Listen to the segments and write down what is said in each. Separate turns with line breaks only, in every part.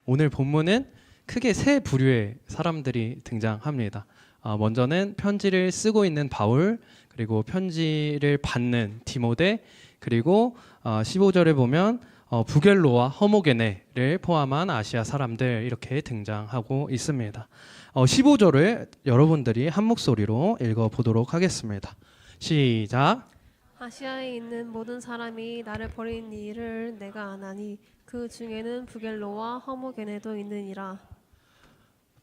오늘 본문은 크게 세 부류의 사람들이 등장합니다. 먼저는 편지를 쓰고 있는 바울, 그리고 편지를 받는 디모데, 그리고 15절에 보면 부겔로와 허모게네를 포함한 아시아 사람들 이렇게 등장하고 있습니다. 15절을 여러분들이 한 목소리로 읽어보도록 하겠습니다. 시작.
아시아에 있는 모든 사람이 나를 버린 일을 내가 아나니 그 중에는 부겔로와 허모게네도 있느니라.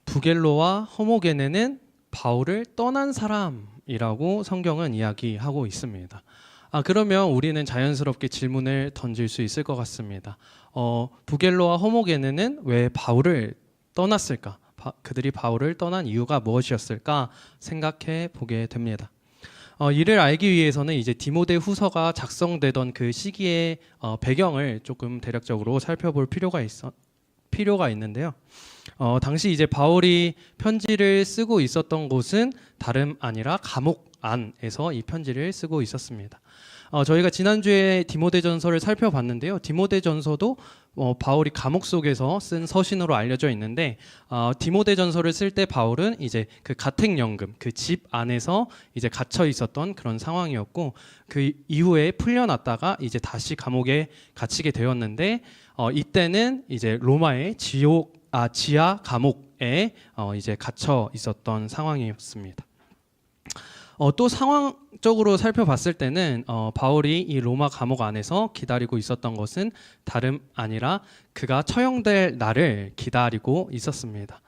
부겔로와 허모게네는 바울을 떠난 사람이라고 성경은 이야기하고 있습니다. 그러면 우리는 자연스럽게 질문을 던질 수 있을 것 같습니다. 부겔로와 허모게네는 왜 바울을 떠났을까? 그들이 바울을 떠난 이유가 무엇이었을까 생각해 보게 됩니다. 이를 알기 위해서는 이제 디모데 후서가 작성되던 그 시기의 배경을 조금 대략적으로 살펴볼 필요가 있는데요. 당시 이제 바울이 편지를 쓰고 있었던 곳은 다름 아니라 감옥 안에서 이 편지를 쓰고 있었습니다. 저희가 지난주에 디모데전서를 살펴봤는데요. 디모데전서도 바울이 감옥 속에서 쓴 서신으로 알려져 있는데 디모데전서를 쓸 때 바울은 이제 그 가택연금 그 집 안에서 이제 갇혀 있었던 그런 상황이었고 그 이후에 풀려났다가 이제 다시 감옥에 갇히게 되었는데 이때는 이제 로마의 지하 감옥에 이제 갇혀 있었던 상황이었습니다. 또 상황적으로 살펴봤을 때는 바울이 이 로마 감옥 안에서 기다리고 있었던 것은 다름 아니라 그가 처형될 날을 기다리고 있었습니다.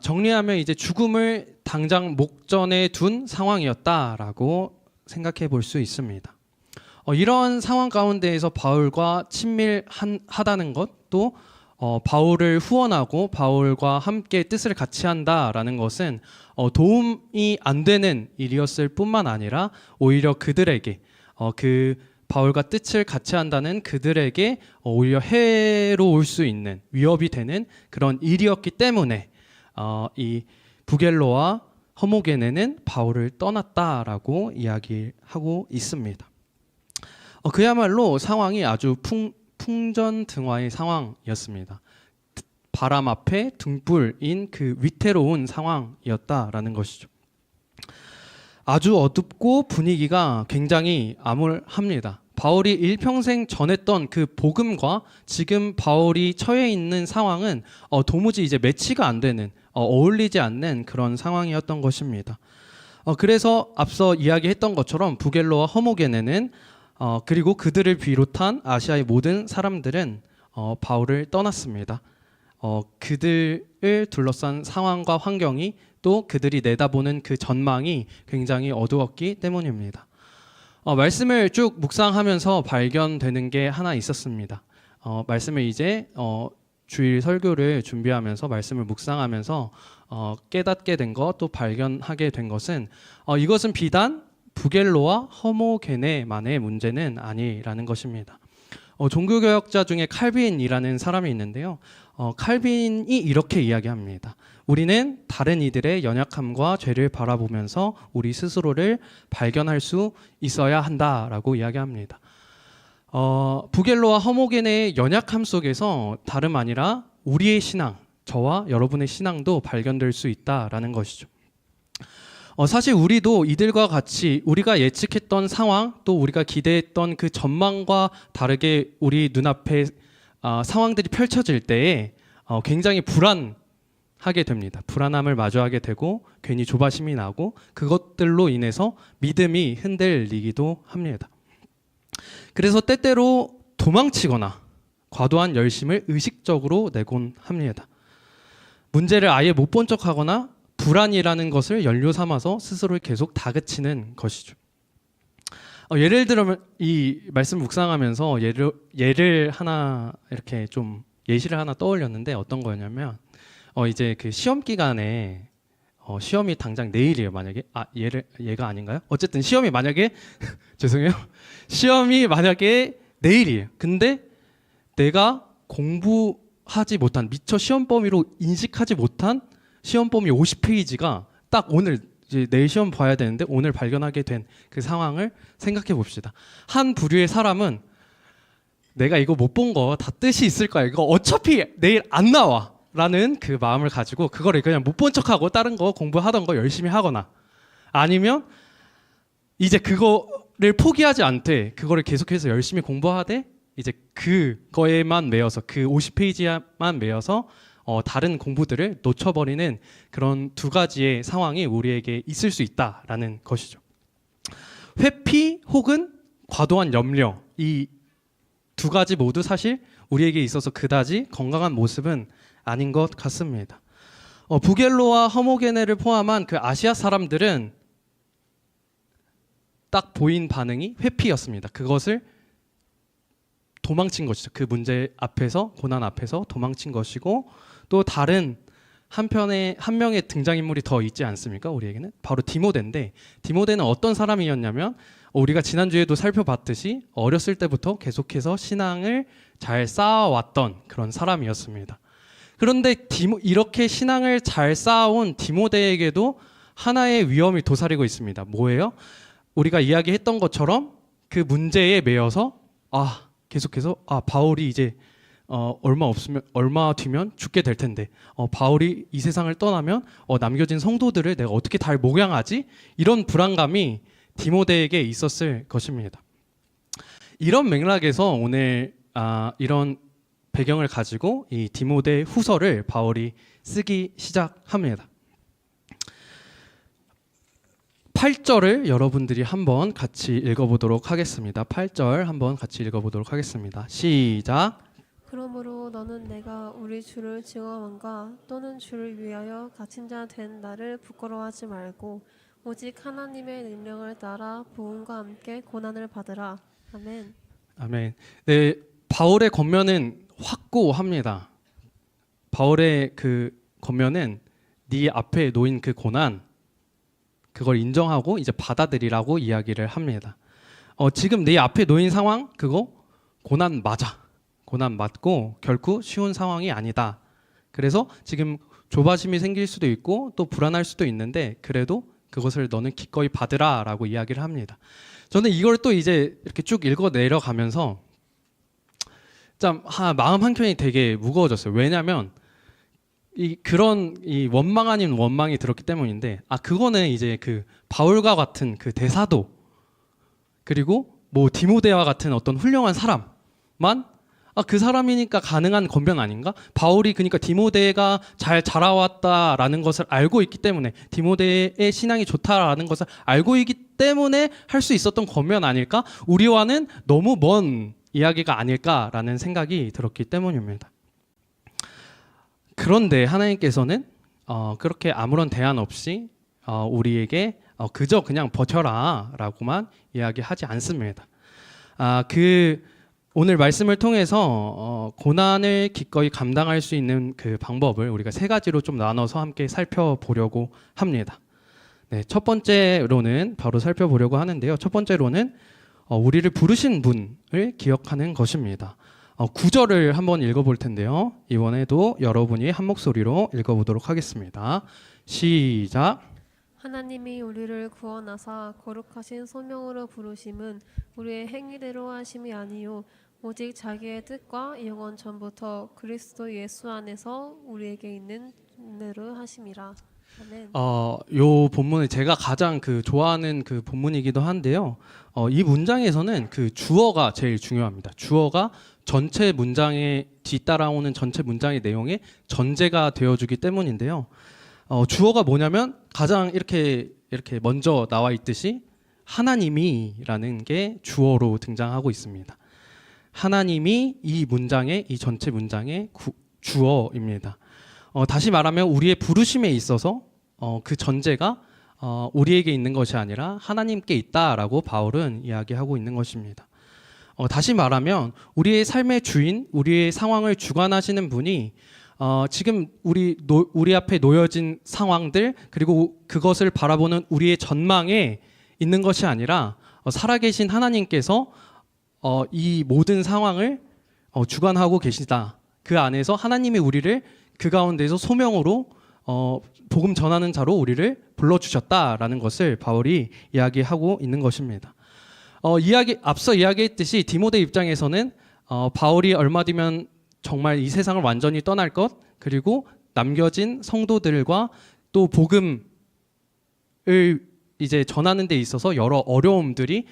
정리하면 이제 죽음을 당장 목전에 둔 상황이었다라고 생각해 볼 수 있습니다. 이런 상황 가운데에서 바울과 친밀하다는 것도 바울을 후원하고 바울과 함께 뜻을 같이 한다라는 것은 도움이 안 되는 일이었을 뿐만 아니라 오히려 그들에게 그 바울과 뜻을 같이 한다는 그들에게 오히려 해로울 수 있는 위협이 되는 그런 일이었기 때문에 이 부겔로와 허모게네는 바울을 떠났다라고 이야기하고 있습니다. 그야말로 상황이 아주 풍전등화의 상황이었습니다. 바람 앞에 등불인 그 위태로운 상황이었다라는 것이죠. 아주 어둡고 분위기가 굉장히 암울합니다. 바울이 일평생 전했던 그 복음과 지금 바울이 처해 있는 상황은 도무지 이제 매치가 안 되는 어울리지 않는 그런 상황이었던 것입니다. 그래서 앞서 이야기했던 것처럼 부겔로와 허모게네는 그리고 그들을 비롯한 아시아의 모든 사람들은 바울을 떠났습니다. 그들을 둘러싼 상황과 환경이 또 그들이 내다보는 그 전망이 굉장히 어두웠기 때문입니다. 말씀을 쭉 묵상하면서 발견되는 게 하나 있었습니다. 말씀을 이제 주일 설교를 준비하면서 말씀을 묵상하면서 깨닫게 된 것, 또 발견하게 된 것은 이것은 비단 부겔로와 허모게네만의 문제는 아니라는 것입니다. 종교개혁자 중에 칼빈이라는 사람이 있는데요. 칼빈이 이렇게 이야기합니다. 우리는 다른 이들의 연약함과 죄를 바라보면서 우리 스스로를 발견할 수 있어야 한다라고 이야기합니다. 부겔로와 허모게네의 연약함 속에서 다름 아니라 우리의 신앙, 저와 여러분의 신앙도 발견될 수 있다라는 것이죠. 사실 우리도 이들과 같이 우리가 예측했던 상황 또 우리가 기대했던 그 전망과 다르게 우리 눈앞에 상황들이 펼쳐질 때에 굉장히 불안하게 됩니다. 불안함을 마주하게 되고 괜히 조바심이 나고 그것들로 인해서 믿음이 흔들리기도 합니다. 그래서 때때로 도망치거나 과도한 열심을 의식적으로 내곤 합니다. 문제를 아예 못 본 척하거나 불안이라는 것을 연료 삼아서 스스로를 계속 다그치는 것이죠. 예를 들면 이 말씀 묵상하면서 예를 하나 이렇게 좀 예시를 하나 떠올렸는데 어떤 거냐면 이제 그 시험 기간에 시험이 당장 내일이에요. 만약에 얘가 아닌가요? 어쨌든 시험이 만약에 죄송해요. 시험이 만약에 내일이에요. 근데 내가 공부하지 못한 미처 시험 범위로 인식하지 못한 시험 범위 50페이지가 딱 오늘 이제 내일 시험 봐야 되는데 오늘 발견하게 된 그 상황을 생각해 봅시다. 한 부류의 사람은 내가 이거 못 본 거 다 뜻이 있을 거야. 이거 어차피 내일 안 나와. 라는 그 마음을 가지고 그거를 그냥 못 본 척하고 다른 거 공부하던 거 열심히 하거나 아니면 이제 그거를 포기하지 않되 그거를 계속해서 열심히 공부하되 이제 그거에만 매여서 그 50페이지만 매여서 다른 공부들을 놓쳐버리는 그런 두 가지의 상황이 우리에게 있을 수 있다라는 것이죠. 회피 혹은 과도한 염려, 이 두 가지 모두 사실 우리에게 있어서 그다지 건강한 모습은 아닌 것 같습니다. 부겔로와 허모게네를 포함한 그 아시아 사람들은 딱 보인 반응이 회피였습니다. 그것을 도망친 것이죠. 그 문제 앞에서, 고난 앞에서 도망친 것이고, 또 다른 한 명의 등장인물이 더 있지 않습니까? 우리에게는 바로 디모데인데, 디모데는 어떤 사람이었냐면 우리가 지난주에도 살펴봤듯이 어렸을 때부터 계속해서 신앙을 잘 쌓아왔던 그런 사람이었습니다. 그런데 이렇게 신앙을 잘 쌓아온 디모데에게도 하나의 위험이 도사리고 있습니다. 뭐예요? 우리가 이야기했던 것처럼 그 문제에 매여서 계속해서 바울이 이제 얼마 뒤면 죽게 될 텐데 바울이 이 세상을 떠나면 남겨진 성도들을 내가 어떻게 잘 목양하지? 이런 불안감이 디모데에게 있었을 것입니다. 이런 맥락에서 오늘 이런 배경을 가지고 이 디모데 후서를 바울이 쓰기 시작합니다. 8절을 여러분들이 한번 같이 읽어보도록 하겠습니다. 8절 한번 같이 읽어보도록 하겠습니다. 시작.
그러므로 너는 내가 우리 주를 증언한가 또는 주를 위하여 갇힌 자 된 나를 부끄러워하지 말고 오직 하나님의 능력을 따라 부흥과 함께 고난을 받으라. 아멘.
아멘. 네, 바울의 권면은 확고합니다. 바울의 그 권면은 네 앞에 놓인 그 고난, 그걸 인정하고 이제 받아들이라고 이야기를 합니다. 지금 네 앞에 놓인 상황, 그거 고난 맞아. 고난 맞고 결코 쉬운 상황이 아니다. 그래서 지금 조바심이 생길 수도 있고 또 불안할 수도 있는데 그래도 그것을 너는 기꺼이 받으라라고 이야기를 합니다. 저는 이걸 또 이제 이렇게 쭉 읽어 내려가면서 참 마음 한켠이 되게 무거워졌어요. 왜냐하면 그런 원망 아닌 원망이 들었기 때문인데 그거는 이제 그 바울과 같은 그 대사도 그리고 뭐 디모데와 같은 어떤 훌륭한 사람만 그 사람이니까 가능한 권면 아닌가? 바울이 그러니까 디모데가 잘 자라왔다라는 것을 알고 있기 때문에 디모데의 신앙이 좋다라는 것을 알고 있기 때문에 할 수 있었던 권면 아닐까? 우리와는 너무 먼 이야기가 아닐까라는 생각이 들었기 때문입니다. 그런데 하나님께서는 그렇게 아무런 대안 없이 우리에게 그저 그냥 버텨라 라고만 이야기하지 않습니다. 오늘 말씀을 통해서 고난을 기꺼이 감당할 수 있는 그 방법을 우리가 세 가지로 좀 나눠서 함께 살펴보려고 합니다. 네, 첫 번째로는 바로 살펴보려고 하는데요. 첫 번째로는 우리를 부르신 분을 기억하는 것입니다. 9절을 한번 읽어볼 텐데요. 이번에도 여러분이 한 목소리로 읽어보도록 하겠습니다. 시작.
하나님이 우리를 구원하사 거룩하신 소명으로 부르심은 우리의 행위대로 하심이 아니요 오직 자기의 뜻과 영원 전부터 그리스도 예수 안에서 우리에게 있는 은혜로 하심이라. 아멘.
요 본문을 제가 가장 좋아하는 그 본문이기도 한데요. 이 문장에서는 그 주어가 제일 중요합니다. 주어가 전체 문장에 뒤따라오는 전체 문장의 내용에 전제가 되어주기 때문인데요. 주어가 뭐냐면 가장 이렇게 먼저 나와 있듯이 하나님이라는 게 주어로 등장하고 있습니다. 하나님이 이 전체 문장의 주어입니다. 다시 말하면 우리의 부르심에 있어서 그 전제가 우리에게 있는 것이 아니라 하나님께 있다라고 바울은 이야기하고 있는 것입니다. 다시 말하면 우리의 삶의 주인, 우리의 상황을 주관하시는 분이 지금 우리 앞에 놓여진 상황들 그리고 그것을 바라보는 우리의 전망에 있는 것이 아니라 살아계신 하나님께서 이 모든 상황을 주관하고 계시다. 그 안에서 하나님이 우리를 그 가운데서 소명으로 복음 전하는 자로 우리를 불러주셨다라는 것을 바울이 이야기하고 있는 것입니다. 앞서 이야기했듯이 디모데 입장에서는 바울이 얼마 뒤면 정말 이 세상을 완전히 떠날 것, 그리고 남겨진 성도들과 또 복음을 이제 전하는 데 있어서 여러 어려움들이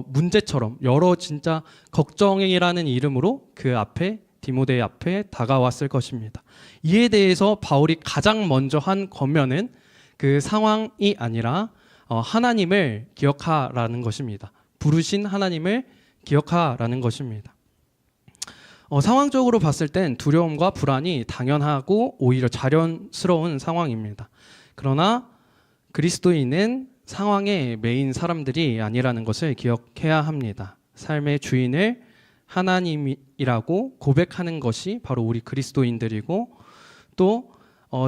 문제처럼 여러 진짜 걱정이라는 이름으로 그 앞에 디모데 앞에 다가왔을 것입니다. 이에 대해서 바울이 가장 먼저 한 권면은 그 상황이 아니라 하나님을 기억하라는 것입니다. 부르신 하나님을 기억하라는 것입니다. 상황적으로 봤을 땐 두려움과 불안이 당연하고 오히려 자연스러운 상황입니다. 그러나 그리스도인은 상황의 메인 사람들이 아니라는 것을 기억해야 합니다. 삶의 주인을 하나님이라고 고백하는 것이 바로 우리 그리스도인들이고, 또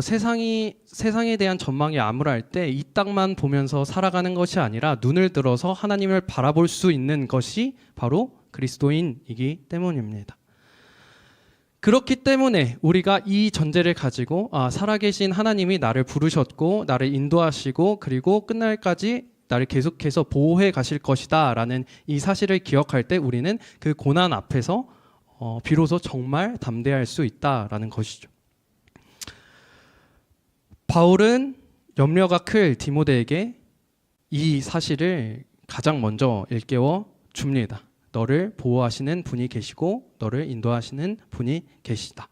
세상에 대한 전망이 암울할 때 이 땅만 보면서 살아가는 것이 아니라 눈을 들어서 하나님을 바라볼 수 있는 것이 바로 그리스도인이기 때문입니다. 그렇기 때문에 우리가 이 전제를 가지고 살아계신 하나님이 나를 부르셨고 나를 인도하시고 그리고 끝날까지 나를 계속해서 보호해 가실 것이다 라는 이 사실을 기억할 때 우리는 그 고난 앞에서 비로소 정말 담대할 수 있다라는 것이죠. 바울은 염려가 클 디모데에게 이 사실을 가장 먼저 일깨워 줍니다. 너를 보호하시는 분이 계시고 너를 인도하시는 분이 계시다.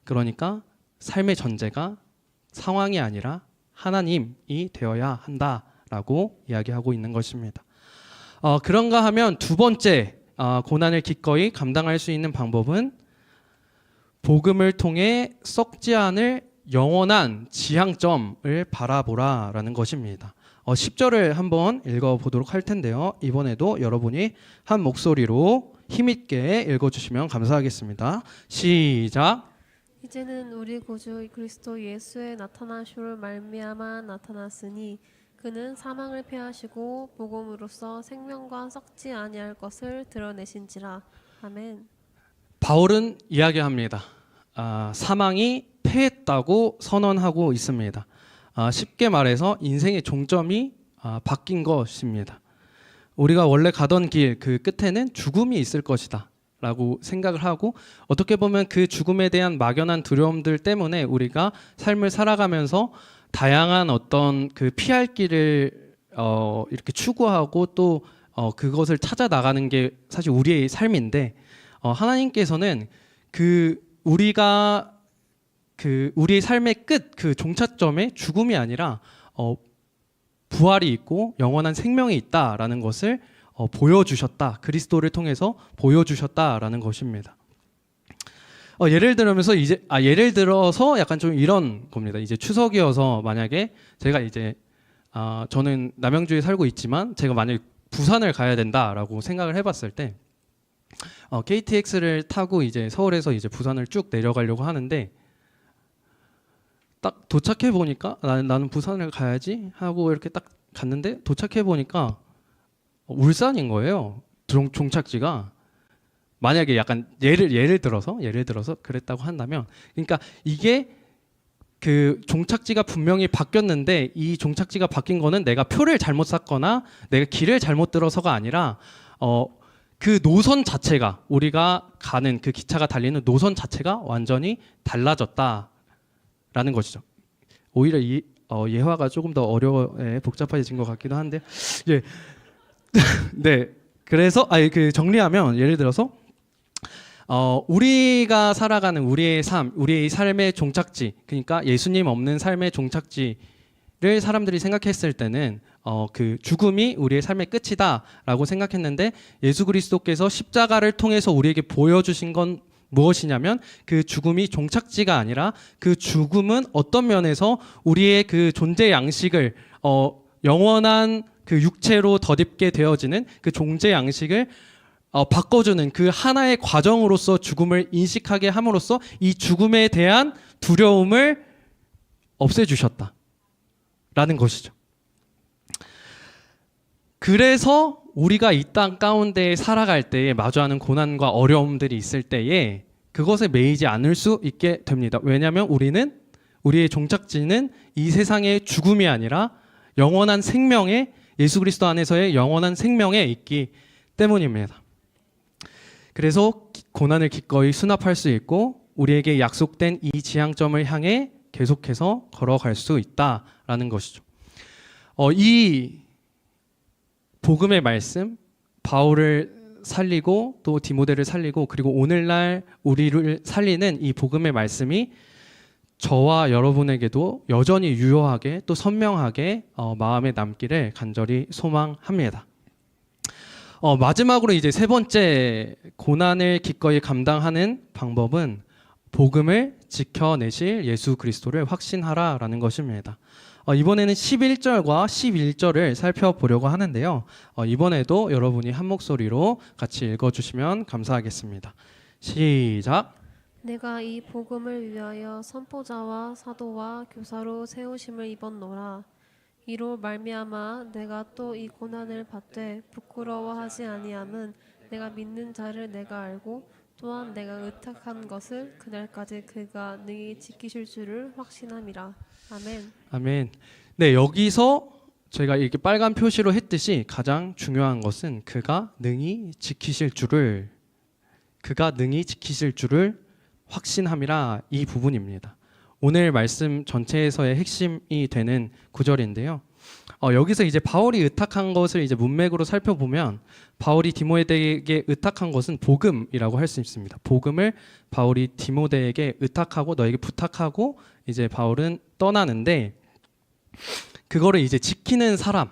그러니까 삶의 전제가 상황이 아니라 하나님이 되어야 한다라고 이야기하고 있는 것입니다. 그런가 하면 두 번째 고난을 기꺼이 감당할 수 있는 방법은 복음을 통해 썩지 않을 영원한 지향점을 바라보라라는 것입니다. 10절을 한번 읽어보도록 할 텐데요. 이번에도 여러분이 한 목소리로 힘있게 읽어주시면 감사하겠습니다. 시작.
이제는 우리 구주 그리스도 예수의 나타나심을 말미암아 나타났으니 그는 사망을 패하시고 복음으로써 생명과 썩지 아니할 것을 드러내신지라. 아멘.
바울은 이야기합니다. 사망이 패했다고 선언하고 있습니다. 쉽게 말해서 인생의 종점이 바뀐 것입니다. 우리가 원래 가던 길 그 끝에는 죽음이 있을 것이다 라고 생각을 하고, 어떻게 보면 그 죽음에 대한 막연한 두려움들 때문에 우리가 삶을 살아가면서 다양한 어떤 그 피할 길을 이렇게 추구하고 또 그것을 찾아 나가는 게 사실 우리의 삶인데, 하나님께서는 우리의 삶의 끝, 그 종착점에 죽음이 아니라 부활이 있고 영원한 생명이 있다라는 것을 보여주셨다. 그리스도를 통해서 보여주셨다라는 것입니다. 예를 들어서 약간 좀 이런 겁니다. 이제 추석이어서 만약에 제가 이제 저는 남양주에 살고 있지만 제가 만약에 부산을 가야 된다라고 생각을 해봤을 때 KTX를 타고 이제 서울에서 이제 부산을 쭉 내려가려고 하는데, 딱 도착해 보니까 나는 부산을 가야지 하고 이렇게 딱 갔는데 도착해 보니까 울산인 거예요. 종착지가. 만약에 약간 예를 들어서 그랬다고 한다면, 그러니까 이게 그 종착지가 분명히 바뀌었는데 이 종착지가 바뀐 거는 내가 표를 잘못 샀거나 내가 길을 잘못 들어서가 아니라 그 노선 자체가, 우리가 가는 그 기차가 달리는 노선 자체가 완전히 달라졌다 라는 것이죠. 오히려 예화가 조금 더 복잡해진 것 같기도 한데, 예. 네. 그래서 정리하면, 예를 들어서 우리가 살아가는 우리의 삶의 종착지, 그러니까 예수님 없는 삶의 종착지를 사람들이 생각했을 때는 그 죽음이 우리의 삶의 끝이다라고 생각했는데, 예수 그리스도께서 십자가를 통해서 우리에게 보여주신 건 무엇이냐면 그 죽음이 종착지가 아니라 그 죽음은 어떤 면에서 우리의 그 존재 양식을 영원한 그 육체로 덧입게 되어지는 그 존재 양식을 바꿔주는 그 하나의 과정으로서 죽음을 인식하게 함으로써 이 죽음에 대한 두려움을 없애주셨다라는 것이죠. 그래서 우리가 이 땅 가운데 살아갈 때에 마주하는 고난과 어려움들이 있을 때에 그것에 매이지 않을 수 있게 됩니다. 왜냐하면 우리의 종착지는 이 세상의 죽음이 아니라 영원한 생명에, 예수 그리스도 안에서의 영원한 생명에 있기 때문입니다. 그래서 고난을 기꺼이 수납할 수 있고 우리에게 약속된 이 지향점을 향해 계속해서 걸어갈 수 있다라는 것이죠. 이 복음의 말씀, 바울을 살리고 또 디모데를 살리고 그리고 오늘날 우리를 살리는 이 복음의 말씀이 저와 여러분에게도 여전히 유효하게 또 선명하게 마음에 남기를 간절히 소망합니다. 마지막으로 이제 세 번째 고난을 기꺼이 감당하는 방법은 복음을 지켜내실 예수 그리스도를 확신하라라는 것입니다. 이번에는 11절과 11절을 살펴보려고 하는데요. 이번에도 여러분이 한 목소리로 같이 읽어주시면 감사하겠습니다. 시작.
내가 이 복음을 위하여 선포자와 사도와 교사로 세우심을 입었노라. 이로 말미암아 내가 또 이 고난을 받되 부끄러워하지 아니함은 내가 믿는 자를 내가 알고 또한 내가 의탁한 것을 그날까지 그가 능히 지키실 줄을 확신함이라. 아멘.
아멘. 네, 여기서 저희가 이렇게 빨간 표시로 했듯이 가장 중요한 것은 그가 능히 지키실 줄을 확신함이라 이 부분입니다. 오늘 말씀 전체에서의 핵심이 되는 구절인데요. 여기서 이제 바울이 의탁한 것을 이제 문맥으로 살펴보면 바울이 디모데에게 의탁한 것은 복음이라고 할 수 있습니다. 복음을 바울이 디모데에게 의탁하고 너에게 부탁하고 이제 바울은 떠나는데 그거를 이제 지키는 사람,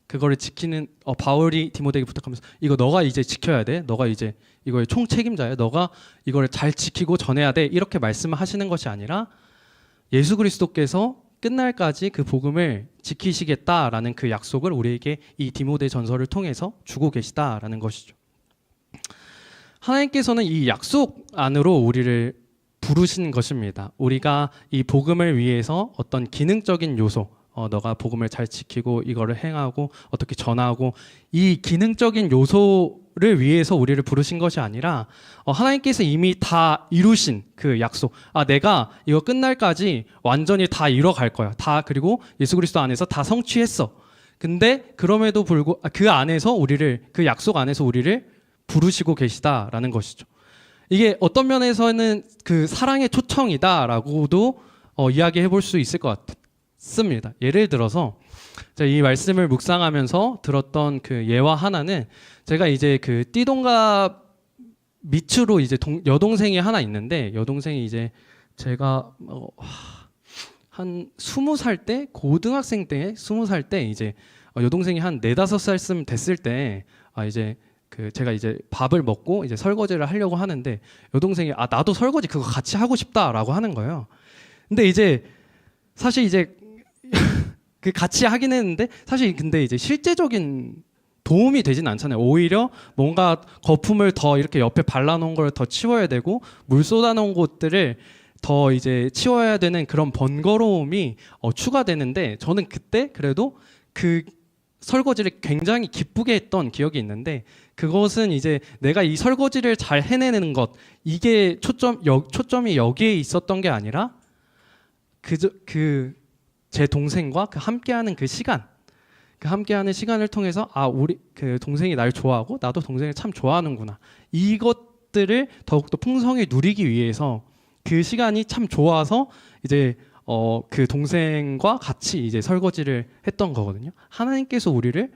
그거를 지키는 바울이 디모데에게 부탁하면서 이거 너가 이제 지켜야 돼. 너가 이제 이거의 총 책임자야. 너가 이거를 잘 지키고 전해야 돼. 이렇게 말씀하시는 것이 아니라 예수 그리스도께서 끝날까지 그 복음을 지키시겠다라는 그 약속을 우리에게 이 디모데 전서를 통해서 주고 계시다라는 것이죠. 하나님께서는 이 약속 안으로 우리를 부르신 것입니다. 우리가 이 복음을 위해서 어떤 기능적인 요소, 너가 복음을 잘 지키고 이거를 행하고 어떻게 전하고 이 기능적인 요소를 위해서 우리를 부르신 것이 아니라 하나님께서 이미 다 이루신 그 약속. 내가 이거 끝날까지 완전히 다 이뤄갈 거야. 다 그리고 예수 그리스도 안에서 다 성취했어. 근데 그럼에도 불구하고 그 안에서 우리를 그 약속 안에서 우리를 부르시고 계시다라는 것이죠. 이게 어떤 면에서는 그 사랑의 초청이다라고도 이야기해 볼 수 있을 것 같습니다. 예를 들어서 제가 이 말씀을 묵상하면서 들었던 그 예화 하나는 제가 이제 그 띠동갑 밑으로 이제 여동생이 하나 있는데 여동생이 이제 제가 한 20살 때 고등학생 때 20살 때 이제 여동생이 한 4-5살쯤 됐을 때 이제 그 제가 이제 밥을 먹고 이제 설거지를 하려고 하는데 여동생이 나도 설거지 그거 같이 하고 싶다라고 하는 거예요. 근데 이제 사실 이제 그 같이 하긴 했는데 사실 근데 이제 실제적인 도움이 되진 않잖아요. 오히려 뭔가 거품을 더 이렇게 옆에 발라놓은 걸 더 치워야 되고 물 쏟아놓은 곳들을 더 이제 치워야 되는 그런 번거로움이 추가되는데 저는 그때 그래도 그 설거지를 굉장히 기쁘게 했던 기억이 있는데 그것은 이제 내가 이 설거지를 잘 해내는 것 이게 초점이 여기에 있었던 게 아니라 제 동생과 그 함께하는 그 시간, 그 함께하는 시간을 통해서 우리 그 동생이 날 좋아하고 나도 동생을 참 좋아하는구나 이것들을 더욱더 풍성히 누리기 위해서 그 시간이 참 좋아서 이제 그 동생과 같이 이제 설거지를 했던 거거든요. 하나님께서 우리를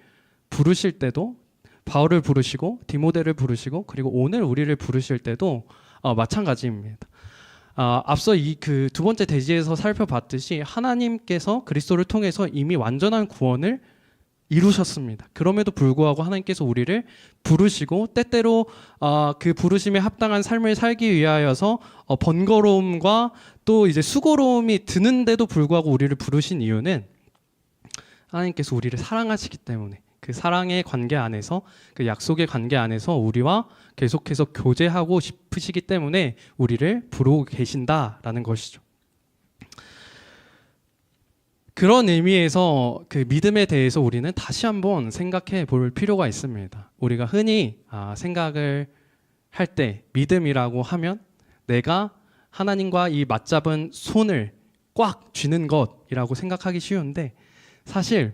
부르실 때도 바울을 부르시고 디모데를 부르시고 그리고 오늘 우리를 부르실 때도 마찬가지입니다. 앞서 이 그 두 번째 대지에서 살펴봤듯이 하나님께서 그리스도를 통해서 이미 완전한 구원을 이루셨습니다. 그럼에도 불구하고 하나님께서 우리를 부르시고 때때로 그 부르심에 합당한 삶을 살기 위하여서 번거로움과 또 이제 수고로움이 드는데도 불구하고 우리를 부르신 이유는 하나님께서 우리를 사랑하시기 때문에 그 사랑의 관계 안에서 그 약속의 관계 안에서 우리와 계속해서 교제하고 싶으시기 때문에 우리를 부르고 계신다라는 것이죠. 그런 의미에서 그 믿음에 대해서 우리는 다시 한번 생각해 볼 필요가 있습니다. 우리가 흔히 생각을 할 때 믿음이라고 하면 내가 하나님과 이 맞잡은 손을 꽉 쥐는 것이라고 생각하기 쉬운데 사실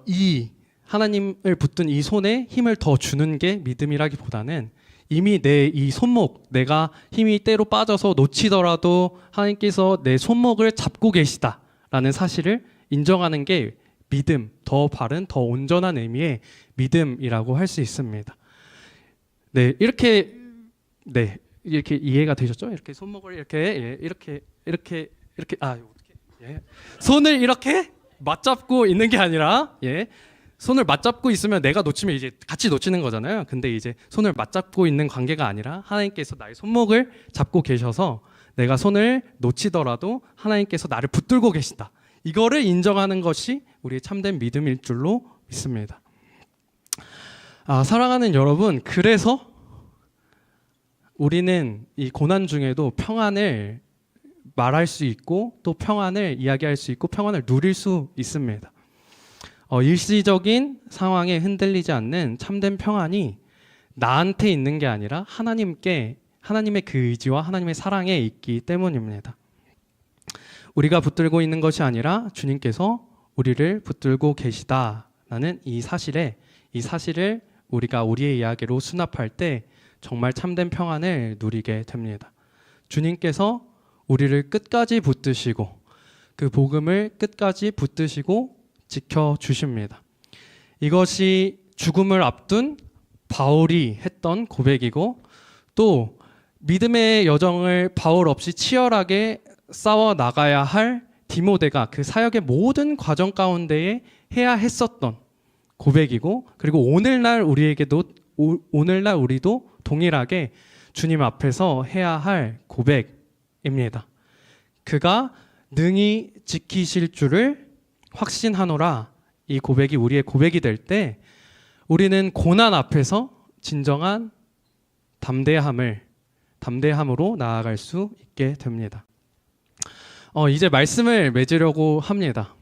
이 하나님을 붙든 이 손에 힘을 더 주는 게 믿음이라기보다는 이미 내 이 손목, 내가 힘이 때로 빠져서 놓치더라도 하나님께서 내 손목을 잡고 계시다라는 사실을 인정하는 게 믿음, 더 바른, 더 온전한 의미의 믿음이라고 할 수 있습니다. 네, 이렇게 이해가 되셨죠? 이렇게 손목을 이렇게 손을 이렇게 맞잡고 있는 게 아니라 손을 맞잡고 있으면 내가 놓치면 이제 같이 놓치는 거잖아요. 근데 이제 손을 맞잡고 있는 관계가 아니라 하나님께서 나의 손목을 잡고 계셔서 내가 손을 놓치더라도 하나님께서 나를 붙들고 계신다. 이거를 인정하는 것이 우리의 참된 믿음일 줄로 믿습니다. 사랑하는 여러분, 그래서 우리는 이 고난 중에도 평안을 말할 수 있고 또 평안을 이야기할 수 있고 평안을 누릴 수 있습니다. 일시적인 상황에 흔들리지 않는 참된 평안이 나한테 있는 게 아니라 하나님의 그 의지와 하나님의 사랑에 있기 때문입니다. 우리가 붙들고 있는 것이 아니라 주님께서 우리를 붙들고 계시다라는 이 사실을 우리가 우리의 이야기로 수납할 때 정말 참된 평안을 누리게 됩니다. 주님께서 우리를 끝까지 붙드시고 그 복음을 끝까지 붙드시고 지켜주십니다. 이것이 죽음을 앞둔 바울이 했던 고백이고 또 믿음의 여정을 바울 없이 치열하게 싸워 나가야 할 디모데가 그 사역의 모든 과정 가운데에 해야 했었던 고백이고 그리고 오늘날 우리도 동일하게 주님 앞에서 해야 할 고백입니다. 그가 능히 지키실 줄을 확신하노라. 이 고백이 우리의 고백이 될 때 우리는 고난 앞에서 진정한 담대함으로 나아갈 수 있게 됩니다. 이제 말씀을 맺으려고 합니다.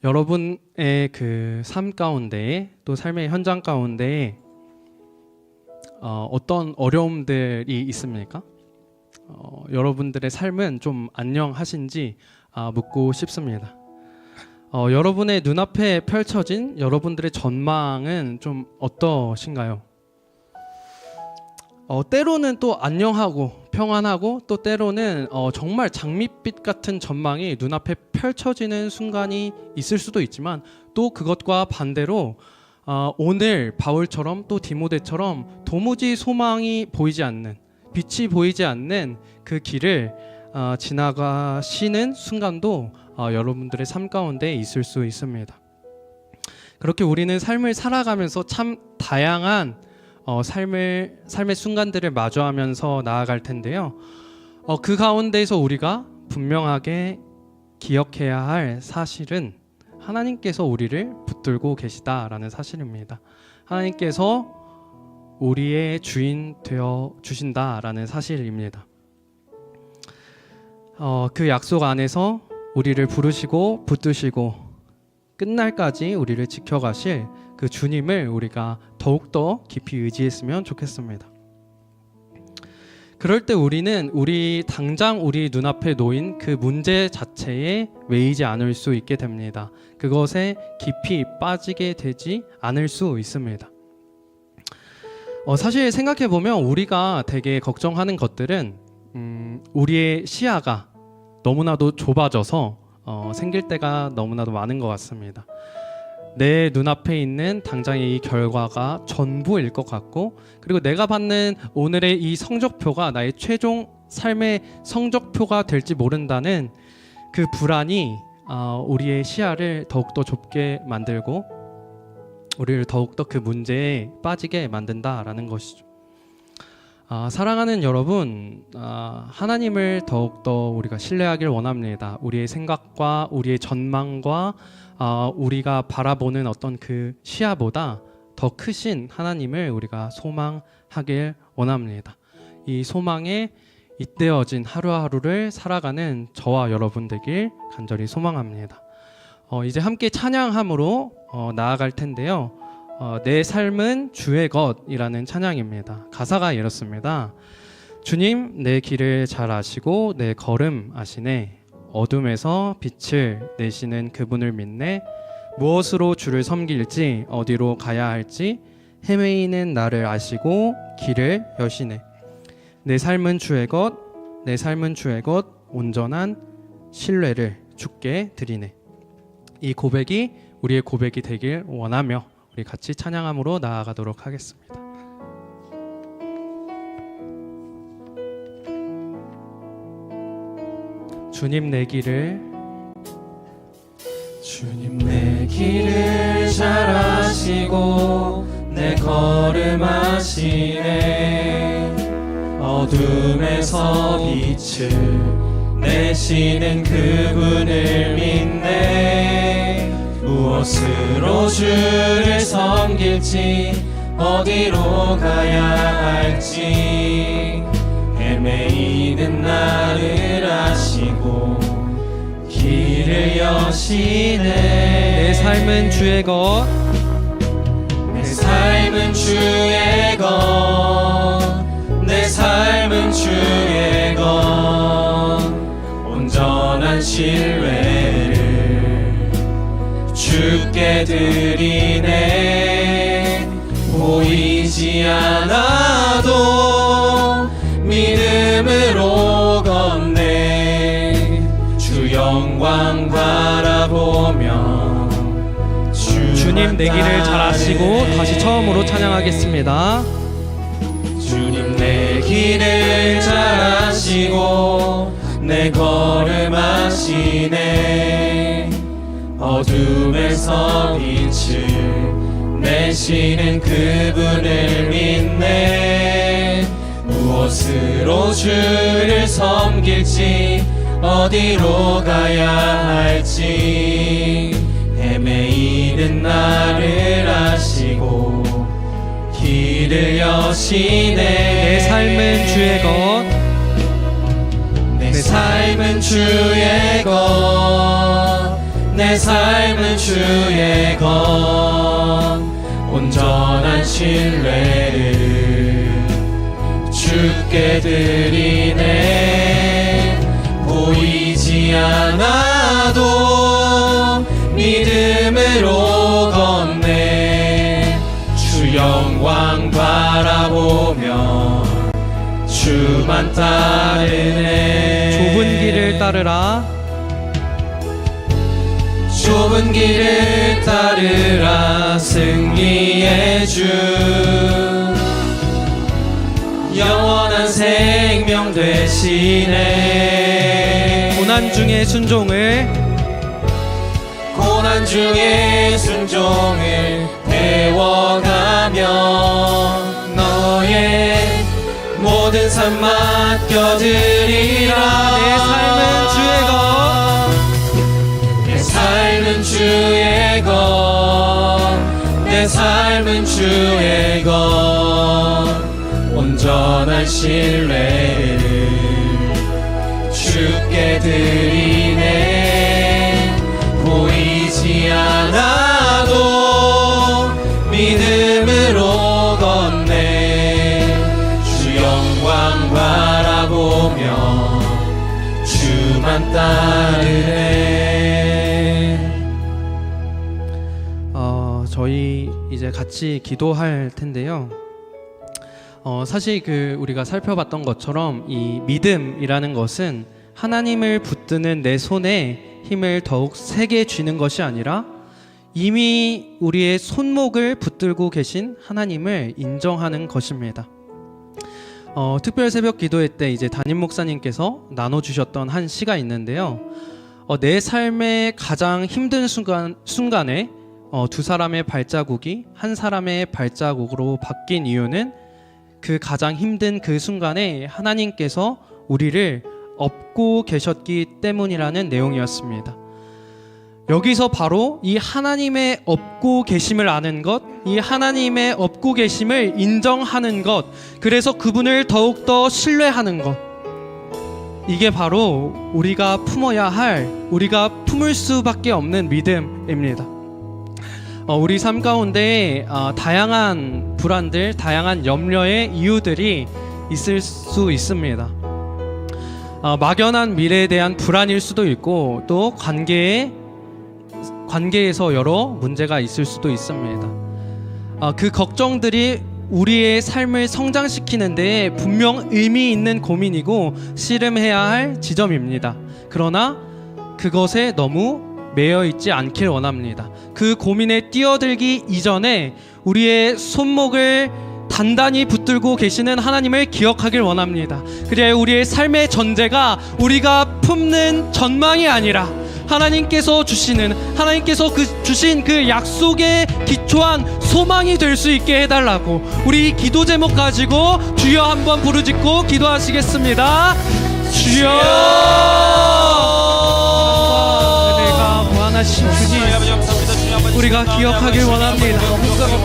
여러분의 그 삶 가운데에 또 삶의 현장 가운데에 어떤 어려움들이 있습니까? 여러분들의 삶은 좀 안녕하신지 묻고 싶습니다. 여러분의 눈앞에 펼쳐진 여러분들의 전망은 좀 어떠신가요? 때로는 또 안녕하고 평안하고 또 때로는 정말 장밋빛 같은 전망이 눈앞에 펼쳐지는 순간이 있을 수도 있지만 또 그것과 반대로 오늘 바울처럼 또 디모데처럼 도무지 소망이 보이지 않는 빛이 보이지 않는 그 길을 지나가시는 순간도 여러분들의 삶 가운데 있을 수 있습니다. 그렇게 우리는 삶을 살아가면서 참 다양한 삶의 순간들을 마주하면서 나아갈 텐데요. 그 가운데에서 우리가 분명하게 기억해야 할 사실은 하나님께서 우리를 붙들고 계시다라는 사실입니다. 하나님께서 우리의 주인 되어 주신다라는 사실입니다. 그 약속 안에서 우리를 부르시고 붙드시고 끝날까지 우리를 지켜가실 그 주님을 우리가 더욱더 깊이 의지했으면 좋겠습니다. 그럴 때 우리는 당장 우리 눈앞에 놓인 그 문제 자체에 매이지 않을 수 있게 됩니다. 그것에 깊이 빠지게 되지 않을 수 있습니다. 사실 생각해보면 우리가 되게 걱정하는 것들은 우리의 시야가 너무나도 좁아져서 생길 때가 너무나도 많은 것 같습니다. 내 눈앞에 있는 당장의 이 결과가 전부일 것 같고 그리고 내가 받는 오늘의 이 성적표가 나의 최종 삶의 성적표가 될지 모른다는 그 불안이 우리의 시야를 더욱더 좁게 만들고 우리를 더욱더 그 문제에 빠지게 만든다라는 것이죠. 사랑하는 여러분, 하나님을 더욱더 우리가 신뢰하길 원합니다. 우리의 생각과 우리의 전망과 우리가 바라보는 어떤 그 시야보다 더 크신 하나님을 우리가 소망하길 원합니다. 이 소망에 잇대어진 하루하루를 살아가는 저와 여러분 되길 간절히 소망합니다. 이제 함께 찬양함으로 나아갈 텐데요. 내 삶은 주의 것이라는 찬양입니다. 가사가 이렇습니다. 주님 내 길을 잘 아시고 내 걸음 아시네. 어둠에서 빛을 내시는 그분을 믿네. 무엇으로 주를 섬길지 어디로 가야 할지 헤매이는 나를 아시고 길을 여시네. 내 삶은 주의 것, 내 삶은 주의 것, 온전한 신뢰를 주께 드리네. 이 고백이 우리의 고백이 되길 원하며 우리 같이 찬양함으로 나아가도록 하겠습니다. 주님 내 길을 잘 아시고 내 걸음 아시네. 어둠에서 빛을 내시는 그분을 믿네. 무엇으로 주를 섬길지 어디로 가야 할지 헤매이는 나를 아시고 길을 여시네. 내 삶은 주의 것, 내 삶은 주의 것, 내 삶은 주의 것, 온전한 신뢰를 주께 드리네. 보이지 않아도 믿음으로 걷네. 주 영광 바라보며 주님 내 길을 잘 아시고 다시 처음으로 찬양하겠습니다. 주님 내 길을 잘 아시고 내 걸음 아시네. 어둠에서 빛을 내시는 그분을 믿네. 무엇으로 주를 섬길지 어디로 가야 할지 헤매이는 나를 아시고 길을 여시네. 내 삶은 주의 것, 내 삶은 주의 것, 내 삶은 주의 것, 온전한 신뢰를 주께 드리네. 보이지 않아도 믿음으로 걷네. 주 영광 바라보며 주만 따르네. 좁은 길을 따르라, 좁은 길을 따르라. 승리의 주 영원한 생명 되시네. 고난 중에 순종을 배워가며 너의 모든 삶 맡겨드리라. 내 삶은 주의 것, 내 삶은 주의 것, 내 삶은 주의 것, 온전한 신뢰를 주께 드리네. 보이지 않아도 믿음으로 걷네. 주 영광 바라보며 주만 따르네. 저희 이제 같이 기도할 텐데요. 사실 우리가 살펴봤던 것처럼 이 믿음이라는 것은 하나님을 붙드는 내 손에 힘을 더욱 세게 쥐는 것이 아니라 이미 우리의 손목을 붙들고 계신 하나님을 인정하는 것입니다. 특별 새벽 기도회 때 이제 담임 목사님께서 나눠주셨던 한 시가 있는데요. 내 삶의 가장 힘든 순간에 두 사람의 발자국이 한 사람의 발자국으로 바뀐 이유는 그 가장 힘든 그 순간에 하나님께서 우리를 업고 계셨기 때문이라는 내용이었습니다. 여기서 바로 이 하나님의 업고 계심을 아는 것, 이 하나님의 업고 계심을 인정하는 것, 그래서 그분을 더욱더 신뢰하는 것, 이게 바로 우리가 품어야 할, 우리가 품을 수밖에 없는 믿음입니다. 우리 삶 가운데 다양한 불안들, 다양한 염려의 이유들이 있을 수 있습니다. 막연한 미래에 대한 불안일 수도 있고, 또 관계에 관계에서 여러 문제가 있을 수도 있습니다. 그 걱정들이 우리의 삶을 성장시키는 데 분명 의미 있는 고민이고 씨름해야 할 지점입니다. 그러나 그것에 너무 매여 있지 않길 원합니다. 그 고민에 뛰어들기 이전에 우리의 손목을 단단히 붙들고 계시는 하나님을 기억하길 원합니다. 그래야 우리의 삶의 전제가 우리가 품는 전망이 아니라 하나님께서 주시는, 하나님께서 주신 그 약속에 기초한 소망이 될 수 있게 해달라고 우리 기도 제목 가지고 주여 한번 부르짖고 기도하시겠습니다. 주여, 은혜가 무한하신 주님, 우리가 기억하길 원합니다.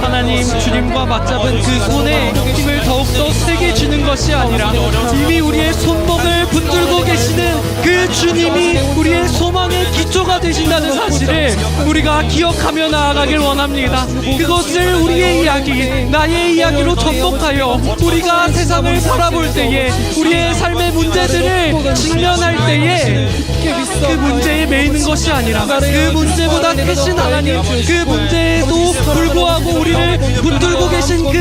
하나님, 주님과 맞잡은 그 손에 힘을 더욱더 세게 주는 것이 아니라 이미 우리의 손목을 붙들고 계시는 그 주님이 우리의 소망의 기초가 되신다는 사실을 우리가 기억하며 나아가길 원합니다. 그것을 우리의 이야기, 나의 이야기로 접목하여 우리가 세상을 바라볼 때에, 우리의 삶의 문제들을 직면할 때에 그 문제에 매이는 것이 아니라 그 문제보다 크신 하나님, 그 문제에도 불구하고 우리를 붙들고 계신 그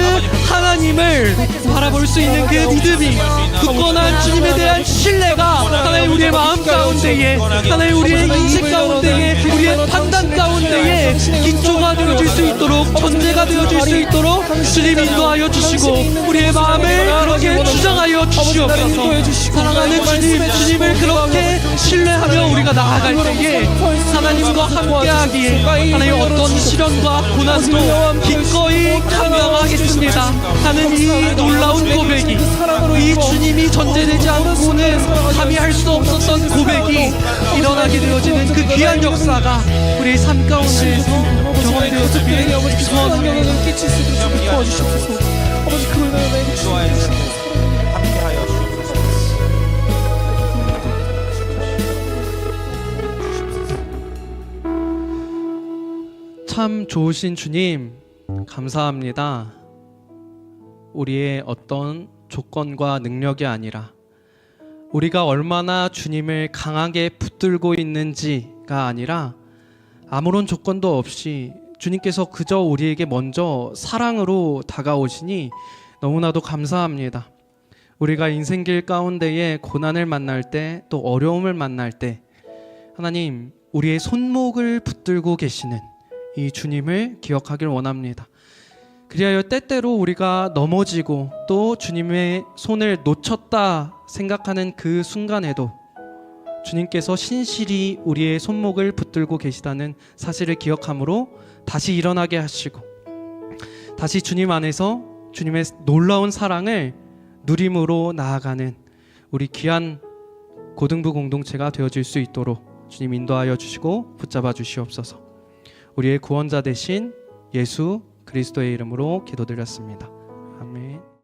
하나님을 바라볼 수 있는 그 믿음이, 굳건한 주님에 대한 신뢰가 하나님 우리의 마음 가운데에, 하나님 우리의 인식 가운데에, 우리의 판단 가운데에 기초가 되어질 수 있도록, 전제가 되어질 수 있도록 주님 인도하여 주시고 우리의 마음을 그렇게 주장하여 주시옵소서. 사랑하는 주님, 주님을 그렇게 신뢰하며 우리가 나아갈 때에 하나님과 함께하기에 하나님 어떤 시련과 고난도 기꺼이 감당하겠습니다 하는 이 놀라운 고백이, 이 주님이 전제되지 않고는 감히 할 수 없었던 고백이 일어나게 되어지는 그 귀한 역사가 우리의 삶 가운데에서 경험되어지기를 소원합니다.
깨칠 수 있도록 주님 도와주시옵소서. 아버지, 그로 인하여 나에게 주시옵소서. 함께하여 주옵소서.
참 좋으신 주님, 감사합니다. 우리의 어떤 조건과 능력이 아니라 우리가 얼마나 주님을 강하게 붙들고 있는지가 아니라 아무런 조건도 없이 주님께서 그저 우리에게 먼저 사랑으로 다가오시니 너무나도 감사합니다. 우리가 인생길 가운데에 고난을 만날 때, 또 어려움을 만날 때 하나님, 우리의 손목을 붙들고 계시는 이 주님을 기억하길 원합니다. 그리하여 때때로 우리가 넘어지고 또 주님의 손을 놓쳤다 생각하는 그 순간에도 주님께서 신실히 우리의 손목을 붙들고 계시다는 사실을 기억함으로 다시 일어나게 하시고 다시 주님 안에서 주님의 놀라운 사랑을 누림으로 나아가는 우리 귀한 고등부 공동체가 되어질 수 있도록 주님 인도하여 주시고 붙잡아 주시옵소서. 우리의 구원자 되신 예수 그리스도의 이름으로 기도드렸습니다.